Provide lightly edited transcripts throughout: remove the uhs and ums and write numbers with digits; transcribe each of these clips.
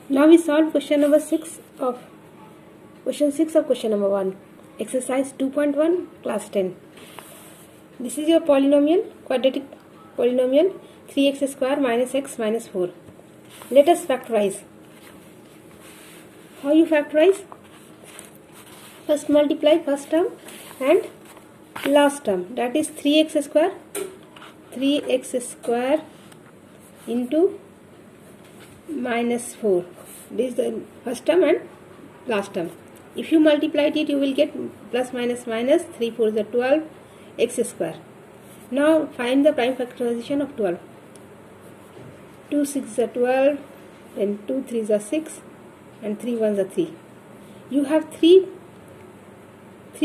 Now we solve question number 6 of question number 1, exercise 2.1, class 10. This is your polynomial, quadratic polynomial 3x square minus x minus 4. Let us factorize. How you factorize? First multiply first term and last term, that is 3x square into minus 4. This is the first term and last term. If you multiply it, you will get plus minus minus 3 4 is 12 x square. Now find the prime factorization of 12. 2 6 is 12, then 2 3 is 6, and 3 1 is 3. You have three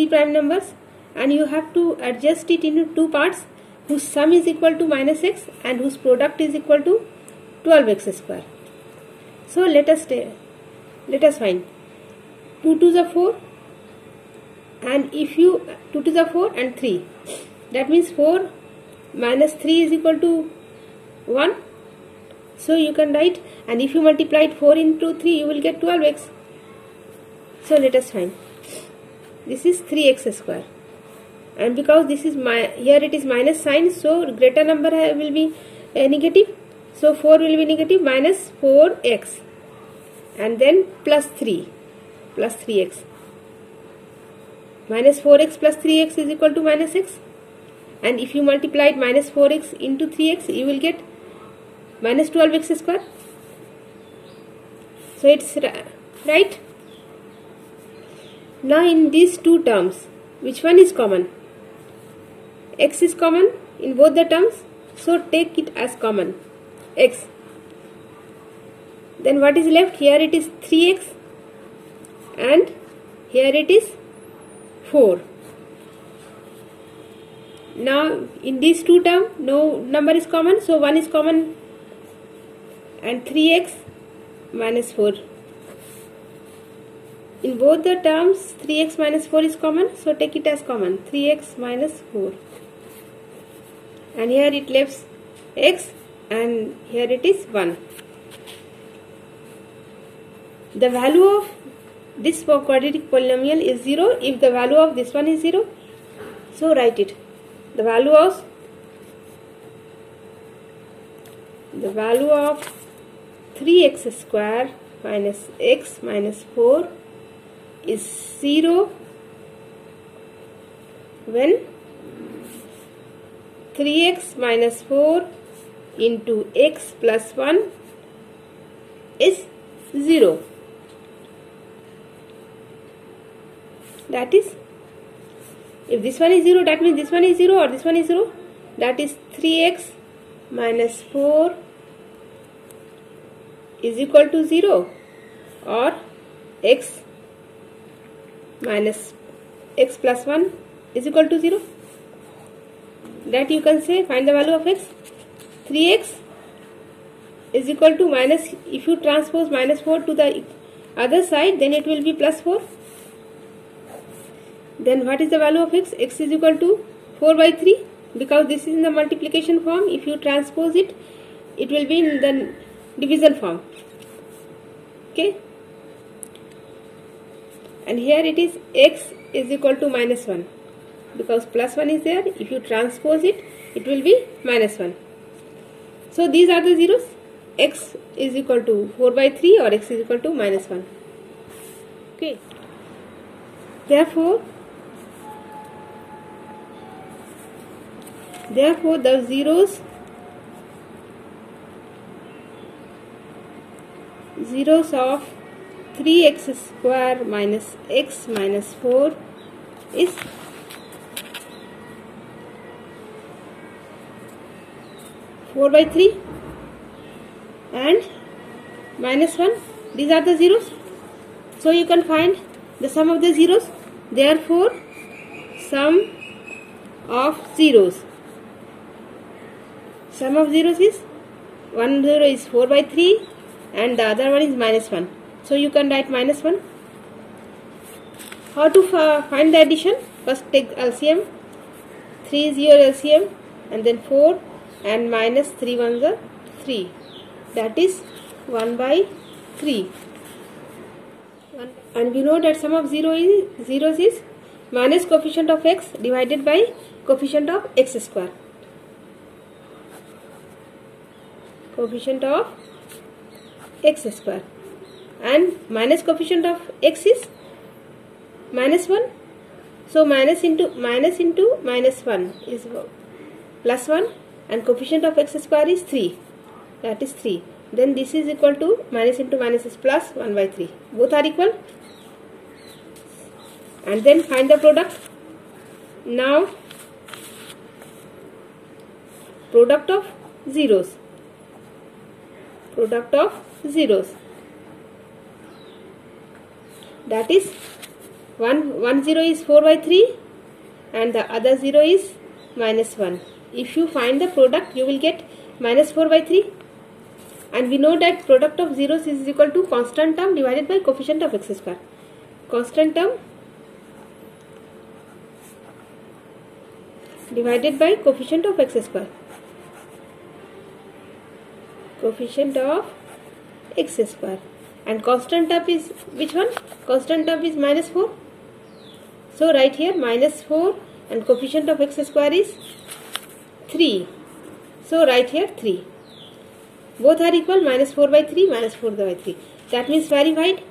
prime numbers, and you have to adjust it into two parts whose sum is equal to minus x and whose product is equal to 12x square. So let us find 2 to the 4, and if you 2 to the 4 and 3, that means 4 minus 3 is equal to 1. So you can write, and if you multiply 4 into 3, you will get 12x. So let us find. This is 3x square, and because this is here it is minus sign, so greater number will be negative. So 4 will be negative, minus 4x, and then plus 3x. Minus 4x plus 3x is equal to minus x, and if you multiply it minus 4x into 3x, you will get minus 12x square. So it's right. Now in these two terms, which one is common? X is common in both the terms, so take it as common, x. Then what is left? Here it is 3x and here it is 4. Now in these two terms, no number is common, so 1 is common, and 3x minus 4. In both the terms, 3x minus 4 is common, so take it as common, 3x minus 4. And here it leaves x, and here it is 1. The value of this quadratic polynomial is 0 if the value of this one is 0. So write it. The value of 3x square minus x minus 4 is 0 when 3x minus 4 into x plus 1 is 0. That is, if this one is 0, that means this one is 0 or this one is 0. That is 3x minus 4 is equal to 0, or x minus x plus 1 is equal to 0. That you can say, find the value of x. 3x is equal to minus, if you transpose minus 4 to the other side, then it will be plus 4. Then what is the value of x? X is equal to 4 by 3, because this is in the multiplication form. If you transpose it, it will be in the division form. Okay. And here it is x is equal to minus 1, because plus 1 is there. If you transpose it, it will be minus 1. So these are the zeros. X is equal to 4 by 3 or x is equal to minus 1. Okay. Therefore the zeros of 3x square minus x minus 4 is 4 by 3 and minus 1. These are the zeros. So you can find the sum of the zeros. Therefore, sum of zeros is 1 0 is 4 by 3 and the other one is minus 1. So you can write minus 1. How to find the addition? First take LCM. 3 is your LCM, and then 4 and minus 3 1s are 3. That is 1 by 3. And we know that sum of zeros is minus coefficient of x divided by coefficient of x square. Coefficient of x square. And minus coefficient of x is minus 1. So minus into minus 1 is plus 1, and coefficient of x square is 3. That is 3. Then this is equal to minus into minus is plus 1 by 3. Both are equal. And then find the product. Now product of zeros. Product of zeros. That is one zero is 4 by 3 and the other 0 is minus 1. If you find the product, you will get minus 4 by 3. And we know that product of zeros is equal to constant term divided by coefficient of x square. Constant term divided by coefficient of x square. Coefficient of x square. And constant term is which one? Constant term is minus 4. So write here minus 4 and coefficient of x square is 3. So write here 3. Both are equal, minus 4 by 3, minus 4 by 3. That means verified.